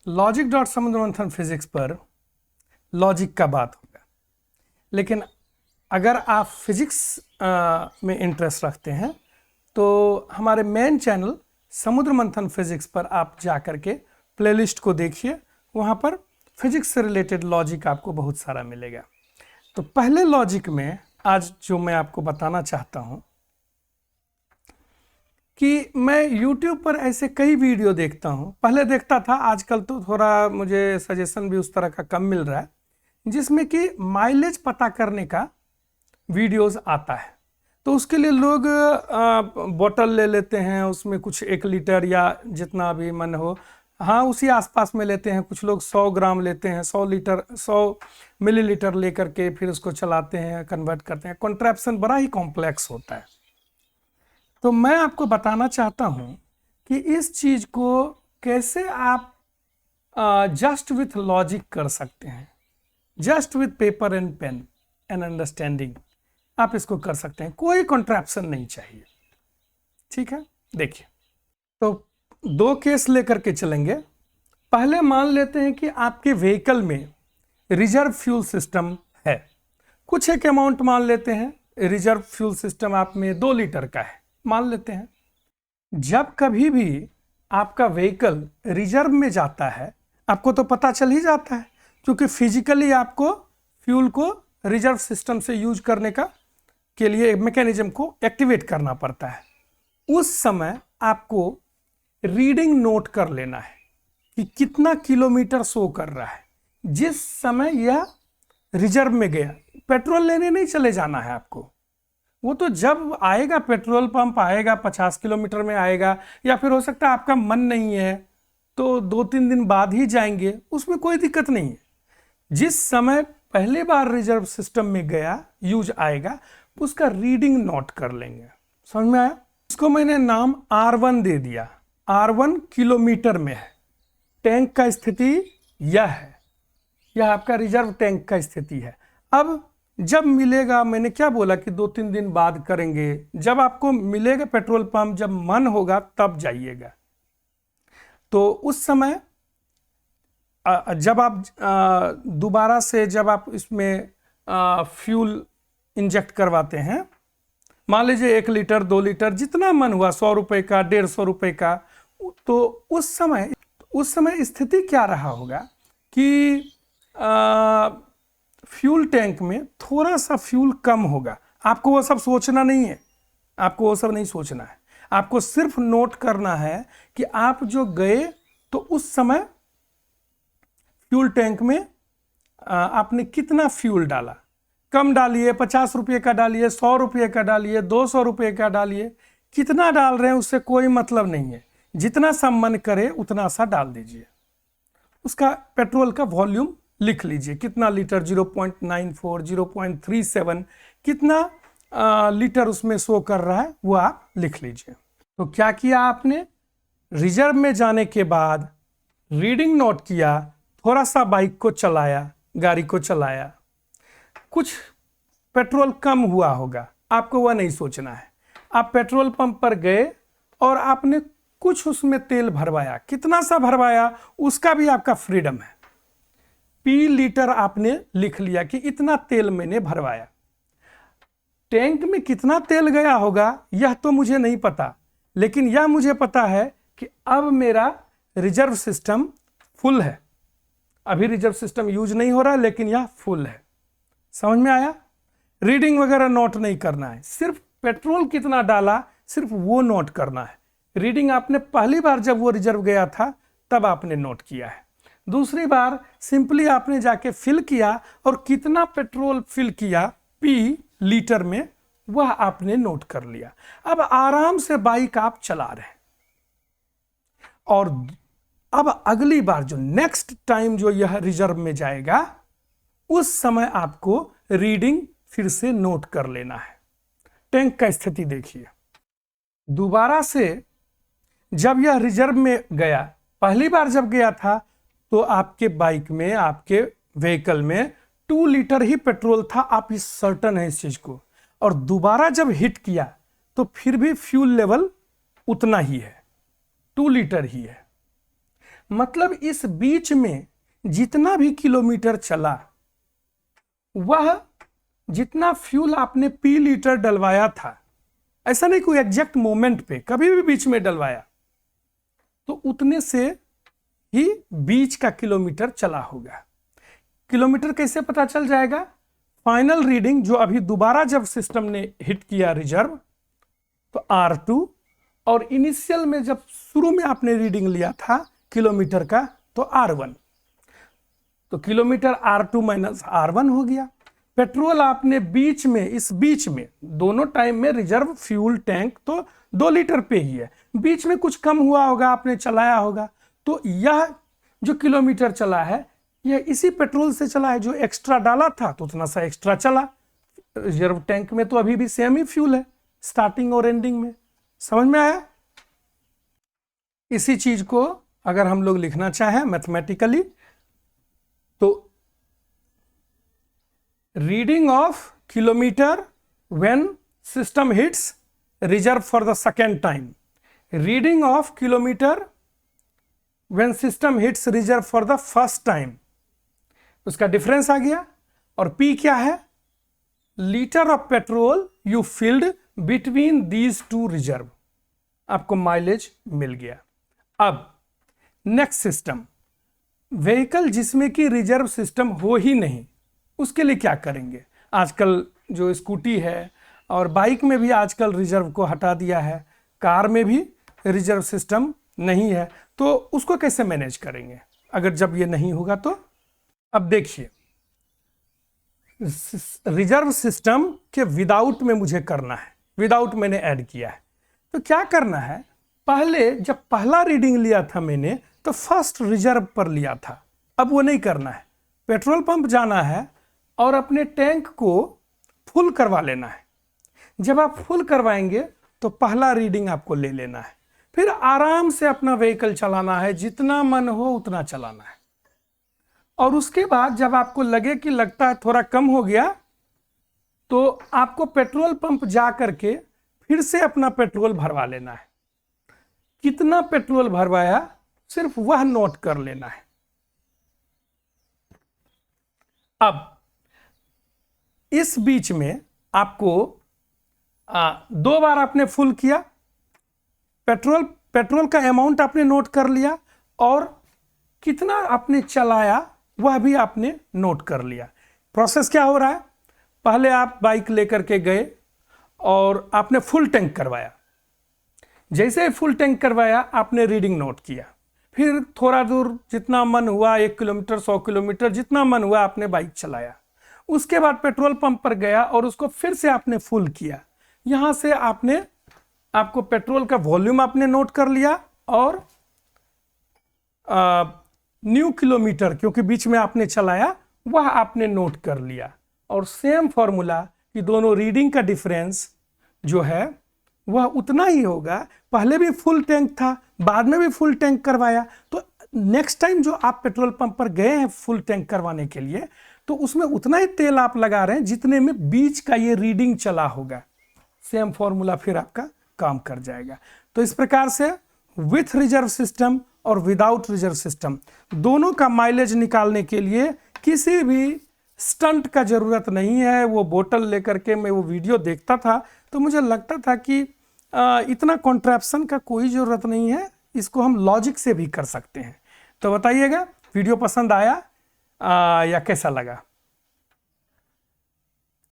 Logic dot समुद्र मंथन physics पर लॉजिक का बात होगा, लेकिन अगर आप फिजिक्स में इंटरेस्ट रखते हैं तो हमारे मेन चैनल समुद्र मंथन फिजिक्स पर आप जा कर के प्लेलिस्ट को देखिए, वहाँ पर फिजिक्स से रिलेटेड लॉजिक आपको बहुत सारा मिलेगा। तो पहले लॉजिक में आज जो मैं आपको बताना चाहता हूँ कि मैं YouTube पर ऐसे कई वीडियो देखता हूँ, पहले देखता था, आजकल तो थोड़ा मुझे सजेशन भी उस तरह का कम मिल रहा है, जिसमें कि माइलेज पता करने का वीडियोस आता है। तो उसके लिए लोग बोतल ले लेते हैं, उसमें कुछ 1 लीटर या जितना भी मन हो, हाँ उसी आसपास में लेते हैं। कुछ लोग 100 ग्राम लेते हैं, 100 मिलीलीटर लेकर के फिर उसको चलाते हैं, कन्वर्ट करते हैं। कॉन्ट्रैप्शन बड़ा ही कॉम्प्लेक्स होता है। तो मैं आपको बताना चाहता हूँ कि इस चीज़ को कैसे आप जस्ट विथ लॉजिक कर सकते हैं, just with paper and pen and understanding आप इसको कर सकते हैं, कोई कॉन्ट्रैप्शन नहीं चाहिए। ठीक है, देखिए तो 2 केस लेकर के चलेंगे। पहले मान लेते हैं कि आपके व्हीकल में रिजर्व फ्यूल सिस्टम है, कुछ एक अमाउंट मान लेते हैं, रिजर्व फ्यूल सिस्टम आप में 2 लीटर का है मान लेते हैं। जब कभी भी आपका व्हीकल रिजर्व में जाता है, आपको तो पता चल ही जाता है, क्योंकि फिजिकली आपको फ्यूल को रिजर्व सिस्टम से यूज करने का के लिए मैकेनिज्म को एक्टिवेट करना पड़ता है। उस समय आपको रीडिंग नोट कर लेना है कि कितना किलोमीटर शो कर रहा है। जिस समय यह रिजर्व में गया, पेट्रोल लेने नहीं चले जाना है आपको, वो तो जब आएगा, पेट्रोल पंप आएगा 50 किलोमीटर में आएगा, या फिर हो सकता है आपका मन नहीं है तो 2-3 दिन बाद ही जाएंगे, उसमें कोई दिक्कत नहीं है। जिस समय पहली बार रिजर्व सिस्टम में गया, यूज आएगा, उसका रीडिंग नोट कर लेंगे। समझ में आया? इसको मैंने नाम R1 दे दिया। R1 किलोमीटर में है, टैंक का स्थिति यह है, यह आपका रिजर्व टैंक का स्थिति है। अब जब मिलेगा, मैंने क्या बोला कि 2-3 दिन बाद करेंगे, जब आपको मिलेगा पेट्रोल पंप, जब मन होगा तब जाइएगा। तो उस समय जब आप दोबारा से जब आप इसमें फ्यूल इंजेक्ट करवाते हैं, मान लीजिए 1 लीटर 2 लीटर जितना मन हुआ, 100 रुपये का, 150 रुपये का, तो उस समय स्थिति क्या रहा होगा कि फ्यूल टैंक में थोड़ा सा फ्यूल कम होगा। आपको वो सब सोचना नहीं है, आपको वो सब नहीं सोचना है, आपको सिर्फ नोट करना है कि आप जो गए तो उस समय फ्यूल टैंक में आपने कितना फ्यूल डाला। कम डालिए, 50 रुपये का डालिए, 100 रुपये का डालिए, 200 रुपये का डालिए, कितना डाल रहे हैं उससे कोई मतलब नहीं है। जितना सा मन करे उतना सा डाल दीजिए। उसका पेट्रोल का वॉल्यूम लिख लीजिए, कितना लीटर, 0.94, 0.37, कितना लीटर उसमें शो कर रहा है वो आप लिख लीजिए। तो क्या किया आपने, रिजर्व में जाने के बाद रीडिंग नोट किया, थोड़ा सा बाइक को चलाया, गाड़ी को चलाया, कुछ पेट्रोल कम हुआ होगा, आपको वह नहीं सोचना है। आप पेट्रोल पंप पर गए और आपने कुछ उसमें तेल भरवाया, कितना सा भरवाया उसका भी आपका फ्रीडम है। P लीटर आपने लिख लिया कि इतना तेल मैंने भरवाया। टैंक में कितना तेल गया होगा यह तो मुझे नहीं पता, लेकिन यह मुझे पता है कि अब मेरा रिजर्व सिस्टम फुल है। अभी रिजर्व सिस्टम यूज नहीं हो रहा है, लेकिन यह फुल है। समझ में आया? रीडिंग वगैरह नोट नहीं करना है, सिर्फ पेट्रोल कितना डाला सिर्फ वो नोट करना है। रीडिंग आपने पहली बार जब वो रिजर्व गया था तब आपने नोट किया है, दूसरी बार सिंपली आपने जाके फिल किया और कितना पेट्रोल फिल किया P लीटर में वह आपने नोट कर लिया। अब आराम से बाइक आप चला रहे हैं, और अब अगली बार जो नेक्स्ट टाइम जो यह रिजर्व में जाएगा उस समय आपको रीडिंग फिर से नोट कर लेना है। टैंक का स्थिति देखिए, दोबारा से जब यह रिजर्व में गया, पहली बार जब गया था तो आपके बाइक में, आपके व्हीकल में 2 लीटर ही पेट्रोल था, आप इस सर्टन है इस चीज को। और दोबारा जब हिट किया तो फिर भी फ्यूल लेवल उतना ही है, 2 लीटर ही है। मतलब इस बीच में जितना भी किलोमीटर चला, वह जितना फ्यूल आपने पी लीटर डलवाया था, ऐसा नहीं कोई एग्जैक्ट मोमेंट पे, कभी भी बीच में डलवाया, तो उतने से ही बीच का किलोमीटर चला होगा। किलोमीटर कैसे पता चल जाएगा? फाइनल रीडिंग जो अभी दोबारा जब सिस्टम ने हिट किया रिजर्व, तो R2, और इनिशियल में जब शुरू में आपने रीडिंग लिया था किलोमीटर का, तो R1, तो किलोमीटर R2 माइनस R1 हो गया। पेट्रोल आपने बीच में, इस बीच में दोनों टाइम में रिजर्व फ्यूल टैंक तो 2 लीटर पे ही है, बीच में कुछ कम हुआ होगा, आपने चलाया होगा, तो यह जो किलोमीटर चला है यह इसी पेट्रोल से चला है। जो एक्स्ट्रा डाला था तो उतना सा एक्स्ट्रा चला। रिजर्व टैंक में तो अभी भी सेम ही फ्यूल है स्टार्टिंग और एंडिंग में। समझ में आया? इसी चीज को अगर हम लोग लिखना चाहें मैथमेटिकली, तो reading of kilometre when system hits reserve for the second time, reading of kilometre when system hits reserve for the first time, उसका डिफरेंस आ गया। और P क्या है? Litre of petrol you field between these two reserve, आपको mileage मिल गया। अब next system, vehicle जिसमें कि रिजर्व सिस्टम हो ही नहीं, उसके लिए क्या करेंगे? आजकल जो स्कूटी है और बाइक में भी आजकल रिजर्व को हटा दिया है, कार में भी रिजर्व सिस्टम नहीं है, तो उसको कैसे मैनेज करेंगे अगर जब ये नहीं होगा तो? अब देखिए, रिजर्व सिस्टम के विदाउट में मुझे करना है, विदाउट मैंने ऐड किया है। तो क्या करना है, पहले जब पहला रीडिंग लिया था मैंने तो फर्स्ट रिजर्व पर लिया था, अब वो नहीं करना है। पेट्रोल पंप जाना है और अपने टैंक को फुल करवा लेना है। जब आप फुल करवाएंगे तो पहला रीडिंग आपको ले लेना है, फिर आराम से अपना व्हीकल चलाना है, जितना मन हो उतना चलाना है। और उसके बाद जब आपको लगे कि लगता है थोड़ा कम हो गया, तो आपको पेट्रोल पंप जा करके फिर से अपना पेट्रोल भरवा लेना है। कितना पेट्रोल भरवाया सिर्फ वह नोट कर लेना है। अब इस बीच में आपको 2 बार आपने फुल किया, पेट्रोल का अमाउंट आपने नोट कर लिया, और कितना आपने चलाया वह भी आपने नोट कर लिया। प्रोसेस क्या हो रहा है? पहले आप बाइक लेकर के गए और आपने फुल टैंक करवाया। जैसे फुल टैंक करवाया आपने रीडिंग नोट किया, फिर थोड़ा दूर जितना मन हुआ, 1 किलोमीटर 100 किलोमीटर जितना मन हुआ आपने बाइक चलाया। उसके बाद पेट्रोल पंप पर गया और उसको फिर से आपने फुल किया। यहाँ से आपको पेट्रोल का वॉल्यूम आपने नोट कर लिया, और न्यू किलोमीटर क्योंकि बीच में आपने चलाया वह आपने नोट कर लिया। और सेम फॉर्मूला कि दोनों रीडिंग का डिफरेंस जो है वह उतना ही होगा। पहले भी फुल टैंक था, बाद में भी फुल टैंक करवाया, तो नेक्स्ट टाइम जो आप पेट्रोल पंप पर गए हैं फुल टैंक करवाने के लिए, तो उसमें उतना ही तेल आप लगा रहे हैं जितने में बीच का ये रीडिंग चला होगा। सेम फॉर्मूला फिर आपका काम कर जाएगा। तो इस प्रकार से विथ रिजर्व सिस्टम और विदाउट रिजर्व सिस्टम दोनों का माइलेज निकालने के लिए किसी भी स्टंट का जरूरत नहीं है। वो बोतल लेकर के मैं वो वीडियो देखता था तो मुझे लगता था कि इतना कॉन्ट्रैप्शन का कोई ज़रूरत नहीं है, इसको हम लॉजिक से भी कर सकते हैं। तो बताइएगा वीडियो पसंद आया या कैसा लगा।